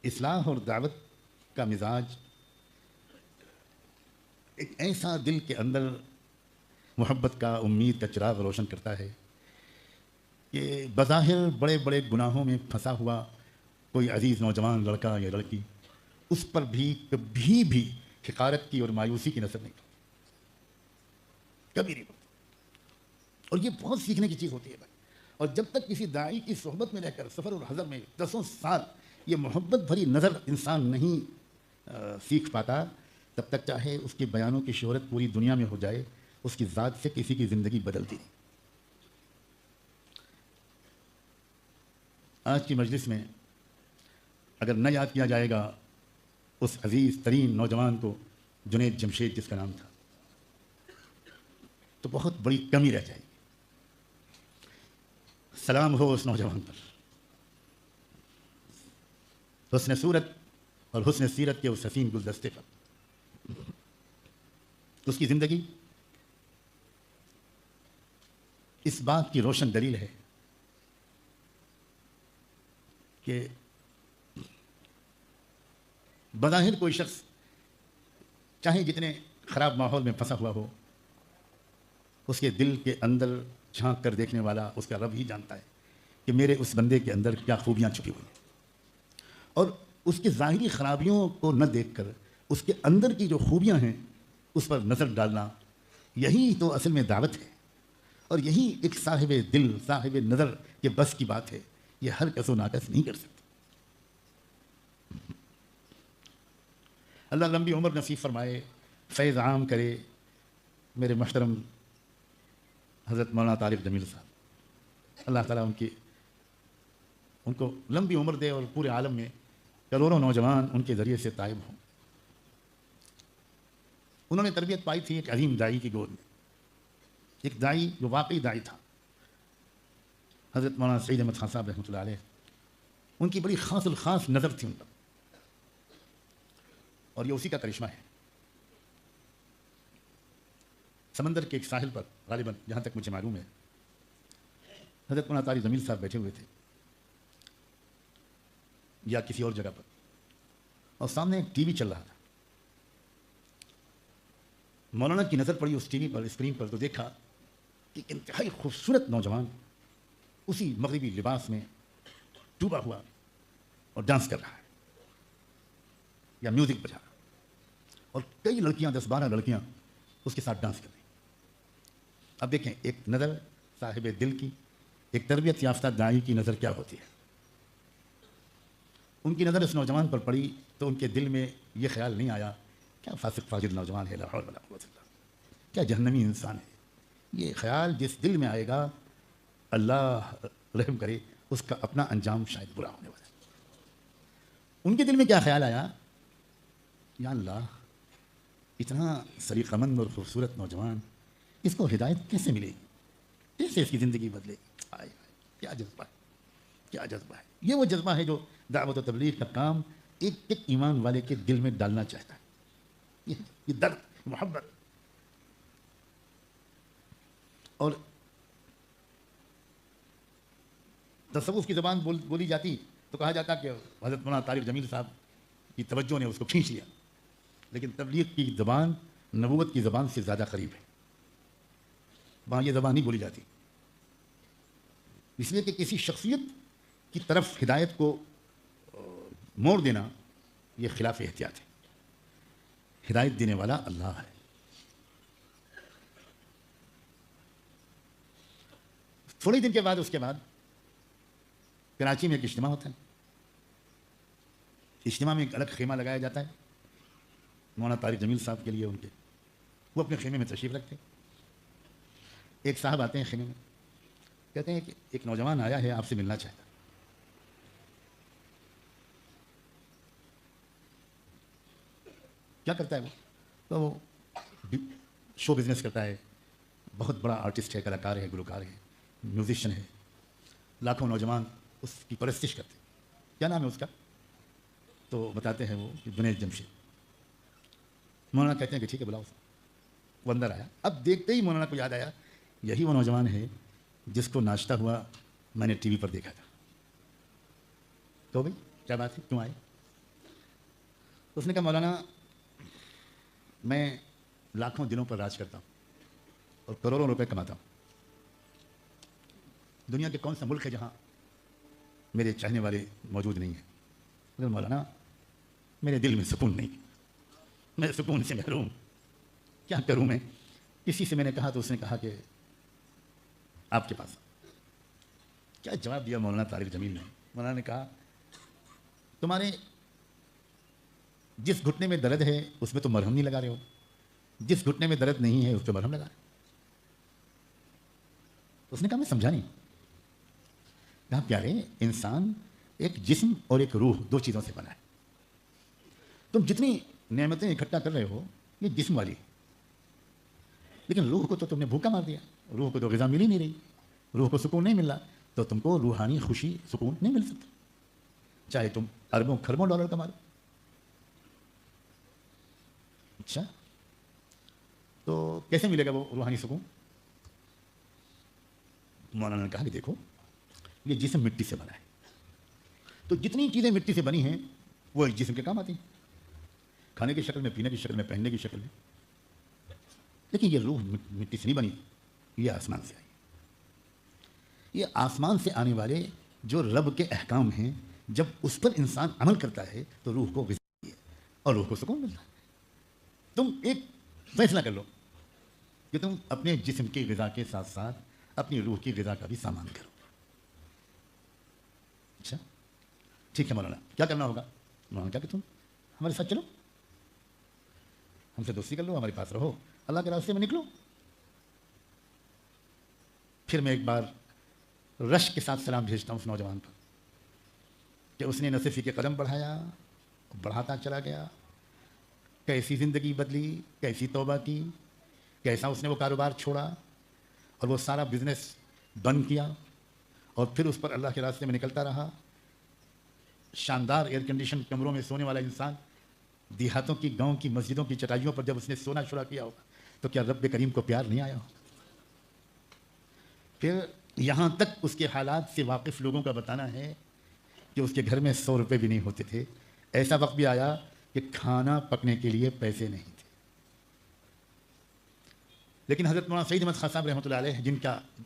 اصلاح اور دعوت کا مزاج ایک ایسا دل کے اندر محبت کا، امید کا چراغ روشن کرتا ہے کہ بظاہر بڑے بڑے گناہوں میں پھنسا ہوا کوئی عزیز نوجوان لڑکا یا لڑکی اس پر بھی کبھی بھی حقارت کی اور مایوسی کی نظر نہیں پڑتی، کبھی نہیں پڑتی۔ اور یہ بہت سیکھنے کی چیز ہوتی ہے بھائی۔ اور جب تک کسی داعی کی صحبت میں رہ کر سفر اور حضر میں 10 سال یہ محبت بھری نظر انسان نہیں سیکھ پاتا، تب تک چاہے اس کے بیانوں کی شہرت پوری دنیا میں ہو جائے، اس کی ذات سے کسی کی زندگی بدلتی نہیں۔ آج کی مجلس میں اگر نہ یاد کیا جائے گا اس عزیز ترین نوجوان کو، جنید جمشید جس کا نام تھا، تو بہت بڑی کمی رہ جائے گی۔ سلام ہو اس نوجوان پر، حسن صورت اور حسن سیرت کے اس حسین گلدستے پر۔ اس کی زندگی اس بات کی روشن دلیل ہے کہ بظاہر کوئی شخص چاہے جتنے خراب ماحول میں پھنسا ہوا ہو، اس کے دل کے اندر جھانک کر دیکھنے والا اس کا رب ہی جانتا ہے کہ میرے اس بندے کے اندر کیا خوبیاں چھپی ہوئی ہیں۔ اور اس کی ظاہری خرابیوں کو نہ دیکھ کر اس کے اندر کی جو خوبیاں ہیں اس پر نظر ڈالنا، یہی تو اصل میں دعوت ہے، اور یہی ایک صاحب دل، صاحب نظر کے بس کی بات ہے۔ یہ ہر کس و ناکس نہیں کر سکتا۔ اللہ لمبی عمر نصیب فرمائے، فیض عام کرے میرے محترم حضرت مولانا طارق جمیل صاحب۔ اللہ تعالیٰ ان کو لمبی عمر دے اور پورے عالم میں کروڑوں نوجوان ان کے ذریعے سے طائب ہوں۔ انہوں نے تربیت پائی تھی ایک عظیم داعی کی گود میں، ایک داعی جو واقعی داعی تھا، حضرت مولانا سعید احمد خان صاحب رحمۃ اللہ علیہ۔ ان کی بڑی خاص الخاص نظر تھی ان پر، اور یہ اسی کا کرشمہ ہے۔ سمندر کے ایک ساحل پر غالباً جہاں تک مجھے معلوم ہے، حضرت مولانا طارق جمیل صاحب بیٹھے ہوئے تھے یا کسی اور جگہ پر، اور سامنے ایک ٹی وی چل رہا تھا۔ مولانا کی نظر پڑی اس ٹی وی پر، اسکرین پر، تو دیکھا کہ انتہائی خوبصورت نوجوان اسی مغربی لباس میں ڈوبا ہوا اور ڈانس کر رہا ہے یا میوزک بجا رہا، اور کئی لڑکیاں، 10-12 لڑکیاں اس کے ساتھ ڈانس کر رہی۔ اب دیکھیں، ایک نظر صاحب دل کی، ایک تربیت یافتہ داعی کی نظر کیا ہوتی ہے۔ ان کی نظر اس نوجوان پر پڑی تو ان کے دل میں یہ خیال نہیں آیا کیا فاسق فاجر نوجوان ہے، لا حول ولا قوت الا باللہ، کیا جہنمی انسان ہے۔ یہ خیال جس دل میں آئے گا، اللہ رحم کرے، اس کا اپنا انجام شاید برا ہونے والا ہے۔ ان کے دل میں کیا خیال آیا، یا اللہ، اتنا سلیقہ مند اور خوبصورت نوجوان، اس کو ہدایت کیسے ملے گی، کیسے اس کی زندگی بدلے گی۔ آئے کیا جذبہ ہے، کیا جذبہ ہے۔ یہ وہ جذبہ ہے جو دعوت و تبلیغ کا کام ایک ایک ایمان والے کے دل میں ڈالنا چاہتا ہے۔ یہ درد، محبت۔ اور تصوف کی زبان بولی جاتی تو کہا جاتا کہ حضرت مولانا طارق جمیل صاحب کی توجہ نے اس کو کھینچ لیا، لیکن تبلیغ کی زبان نبوت کی زبان سے زیادہ قریب ہے، وہاں یہ زبان نہیں بولی جاتی، اس لیے کہ کسی شخصیت کی طرف ہدایت کو موڑ دینا یہ خلاف احتیاط ہے۔ ہدایت دینے والا اللہ ہے۔ تھوڑے دن کے بعد، اس کے بعد کراچی میں ایک اجتماع ہوتا ہے۔ اجتماع میں ایک الگ خیمہ لگایا جاتا ہے مولانا طارق جمیل صاحب کے لیے، ان کے، وہ اپنے خیمے میں تشریف رکھتے ہیں۔ ایک صاحب آتے ہیں خیمے میں، کہتے ہیں کہ ایک نوجوان آیا ہے، آپ سے ملنا چاہتا ہے۔ کیا کرتا ہے وہ؟ تو وہ شو بزنس کرتا ہے، بہت بڑا آرٹسٹ ہے، کلاکار ہے، گلوکار ہے، میوزیشین ہے، لاکھوں نوجوان اس کی پرستش کرتے ہیں۔ کیا نام ہے اس کا؟ تو بتاتے ہیں وہ کہ جنید جمشید۔ مولانا کہتے ہیں کہ ٹھیک ہے، بلاؤ۔ وہ اندر آیا، اب دیکھتے ہی مولانا کو یاد آیا یہی وہ نوجوان ہے جس کو ناچتا ہوا میں نے ٹی وی پر دیکھا تھا۔ تو بھائی کیا بات ہے، کیوں آئے؟ اس نے کہا مولانا میں لاکھوں دلوں پر راج کرتا ہوں اور کروڑوں روپے کماتا ہوں، دنیا کے کون سا ملک ہے جہاں میرے چاہنے والے موجود نہیں ہیں؟ مگر مولانا میرے دل میں سکون نہیں، میں سکون سے محروم، کیا کروں میں؟ کسی سے میں نے کہا تو اس نے کہا کہ آپ کے پاس۔ کیا جواب دیا مولانا طارق جمیل نے؟ مولانا نے کہا تمہارے جس گھٹنے میں درد ہے اس میں تو مرہم نہیں لگا رہے ہو، جس گھٹنے میں درد نہیں ہے اس پہ مرہم لگا رہے۔ اس نے کہا میں سمجھا نہیں۔ کہا پیارے انسان ایک جسم اور ایک روح، دو چیزوں سے بنا ہے۔ تم جتنی نعمتیں اکٹھا کر رہے ہو یہ جسم والی، لیکن روح کو تو تم نے بھوکا مار دیا، روح کو تو غذا مل ہی نہیں رہی، روح کو سکون نہیں مل رہا، تو تم کو روحانی خوشی سکون نہیں مل سکتا، چاہے تم اربوں کھربوں ڈالر کما لو۔ اچھا تو کیسے ملے گا وہ روحانی سکون؟ مولانا نے کہا کہ دیکھو یہ جسم مٹی سے بنا ہے، تو جتنی چیزیں مٹی سے بنی ہیں وہ اس جسم کے کام آتی ہیں، کھانے کی شکل میں، پینے کی شکل میں، پہننے کی شکل میں، لیکن یہ روح مٹی سے نہیں بنی، یہ آسمان سے آئی۔ یہ آسمان سے آنے والے جو رب کے احکام ہیں جب اس پر انسان عمل کرتا ہے تو روح کو غذا ملتی ہے اور روح کو سکون ملتا ہے۔ تم ایک فیصلہ کر لو کہ تم اپنے جسم کی غذا کے ساتھ ساتھ اپنی روح کی غذا کا بھی سامان کرو۔ اچھا ٹھیک ہے مولانا، کیا کرنا ہوگا؟ مولانا کیا کہ تم ہمارے ساتھ چلو، ہم سے دوستی کر لو، ہمارے پاس رہو، اللہ کے راستے میں نکلو۔ پھر میں ایک بار رشک کے ساتھ سلام بھیجتا ہوں اس نوجوان پر کہ اس نے نہ صرف کے قدم بڑھایا، بڑھاتا چلا گیا، کیسی زندگی بدلی، کیسی توبہ کی، کیسا اس نے وہ کاروبار چھوڑا اور وہ سارا بزنس بند کیا، اور پھر اس پر اللہ کے راستے میں نکلتا رہا۔ شاندار ایئر کنڈیشن کمروں میں سونے والا انسان دیہاتوں کی، گاؤں کی مسجدوں کی چٹائیوں پر جب اس نے سونا شروع کیا ہوگا تو کیا رب کریم کو پیار نہیں آیا ہوگا؟ پھر یہاں تک اس کے حالات سے واقف لوگوں کا بتانا ہے کہ اس کے گھر میں 100 روپے بھی نہیں ہوتے تھے، ایسا وقت بھی آیا کہ کھانا پکنے کے لیے پیسے نہیں تھے۔ لیکن حضرت مولانا سعید احمد خان صاحب رحمۃ اللہ علیہ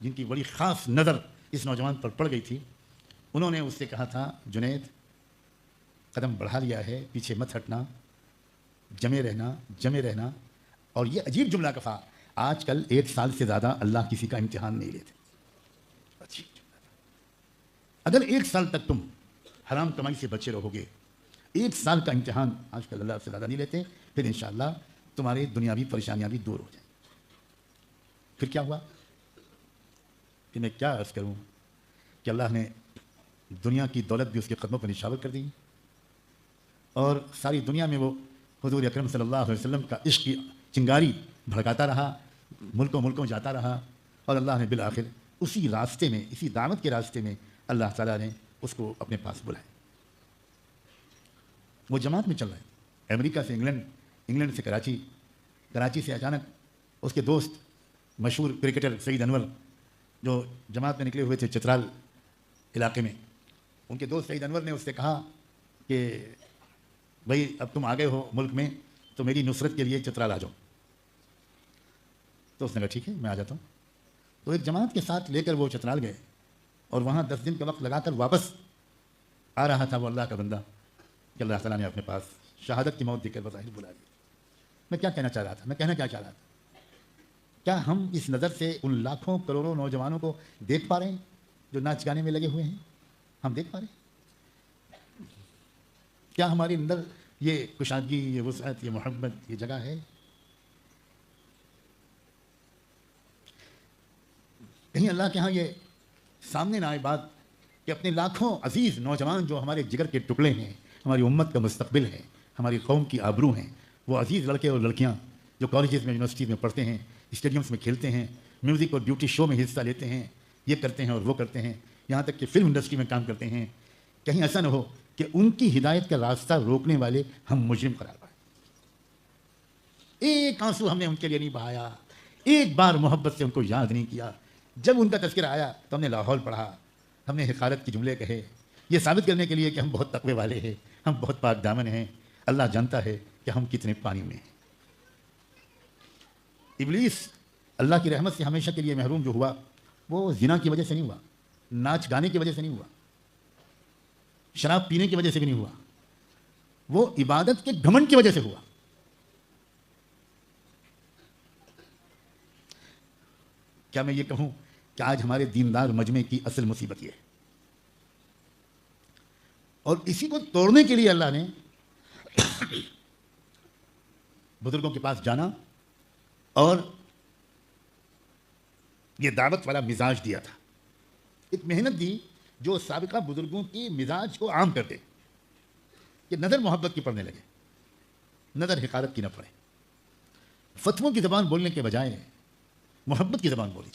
جن کی بڑی خاص نظر اس نوجوان پر پڑ گئی تھی، انہوں نے اس سے کہا تھا جنید قدم بڑھا لیا ہے، پیچھے مت ہٹنا، جمے رہنا۔ اور یہ عجیب جملہ کہا، آج کل 1 سال سے زیادہ اللہ کسی کا امتحان نہیں لیتے۔ اگر 1 سال تک تم حرام کمائی سے بچے رہو گے، 1 سال کا امتحان آج کل اللہ سے زیادہ نہیں لیتے، پھر انشاءاللہ تمہاری دنیاوی پریشانیاں بھی دور ہو جائیں۔ پھر کیا ہوا کہ میں کیا عرض کروں کہ اللہ نے دنیا کی دولت بھی اس کے قدموں پر نشاور کر دی، اور ساری دنیا میں وہ حضور اکرم صلی اللہ علیہ وسلم کا عشق کی چنگاری بھڑکاتا رہا، ملکوں جاتا رہا، اور اللہ نے بالآخر اسی راستے میں، اسی دعوت کے راستے میں اللہ تعالیٰ نے اس کو اپنے پاس بلایا۔ وہ جماعت میں چل رہا ہے، امریکہ سے انگلینڈ سے کراچی سے اچانک اس کے دوست مشہور کرکٹر سعید انور جو جماعت میں نکلے ہوئے تھے چترال علاقے میں، ان کے دوست سعید انور نے اس سے کہا کہ بھائی اب تم آ گئے ہو ملک میں تو میری نصرت کے لیے چترال آ جاؤ۔ تو اس نے کہا ٹھیک ہے میں آ جاتا ہوں۔ تو ایک جماعت کے ساتھ لے کر وہ چترال گئے، اور وہاں 10 دن کا وقت لگا کر واپس آ رہا تھا وہ اللہ کا بندہ کہ اللہ تعالیٰ نے اپنے پاس شہادت کی موت دے کر بظاہر بلا دیا۔ میں کیا کہنا چاہ رہا تھا، میں کہنا کیا چاہ رہا تھا، کیا ہم اس نظر سے ان لاکھوں کروڑوں نوجوانوں کو دیکھ پا رہے ہیں جو ناچ گانے میں لگے ہوئے ہیں؟ ہم دیکھ پا رہے ہیں؟ کیا ہمارے اندر یہ کشادگی، یہ وسعت، یہ محبت، یہ جگہ ہے؟ کہیں اللہ کے ہاں یہ سامنے نہ آئے بات کہ اپنے لاکھوں عزیز نوجوان جو ہمارے جگر کے ٹکڑے ہیں، ہماری امت کا مستقبل ہے، ہماری قوم کی آبرو ہیں، وہ عزیز لڑکے اور لڑکیاں جو کالجز میں، یونیورسٹیز میں پڑھتے ہیں، اسٹیڈیمس میں کھیلتے ہیں، میوزک اور بیوٹی شو میں حصہ لیتے ہیں، یہ کرتے ہیں اور وہ کرتے ہیں، یہاں تک کہ فلم انڈسٹری میں کام کرتے ہیں، کہیں ایسا نہ ہو کہ ان کی ہدایت کا راستہ روکنے والے ہم مجرم قرار پائیں۔ ایک آنسو ہم نے ان کے لیے نہیں بہایا، ایک بار محبت سے ان کو یاد نہیں کیا۔ جب ان کا تذکرہ آیا تو ہم نے لاہور پڑھا، ہم نے حقارت کے جملے کہے، یہ ثابت کرنے کے لیے کہ ہم بہت تقوی والے ہیں، ہم بہت پاک دامن ہیں، اللہ جانتا ہے کہ ہم کتنے پانی میں ہیں۔ ابلیس اللہ کی رحمت سے ہمیشہ کے لیے محروم جو ہوا، وہ زنا کی وجہ سے نہیں ہوا، ناچ گانے کی وجہ سے نہیں ہوا، شراب پینے کی وجہ سے بھی نہیں ہوا، وہ عبادت کے گھمنڈ کی وجہ سے ہوا۔ کیا میں یہ کہوں کہ آج ہمارے دیندار مجمع کی اصل مصیبت یہ ہے، اور اسی کو توڑنے کے لیے اللہ نے بزرگوں کے پاس جانا اور یہ دعوت والا مزاج دیا تھا، ایک محنت دی جو سابقہ بزرگوں کی مزاج کو عام کر دے، کہ نظر محبت کی پڑنے لگے، نظر حقارت کی نہ پڑے، فتووں کی زبان بولنے کے بجائے محبت کی زبان بولی۔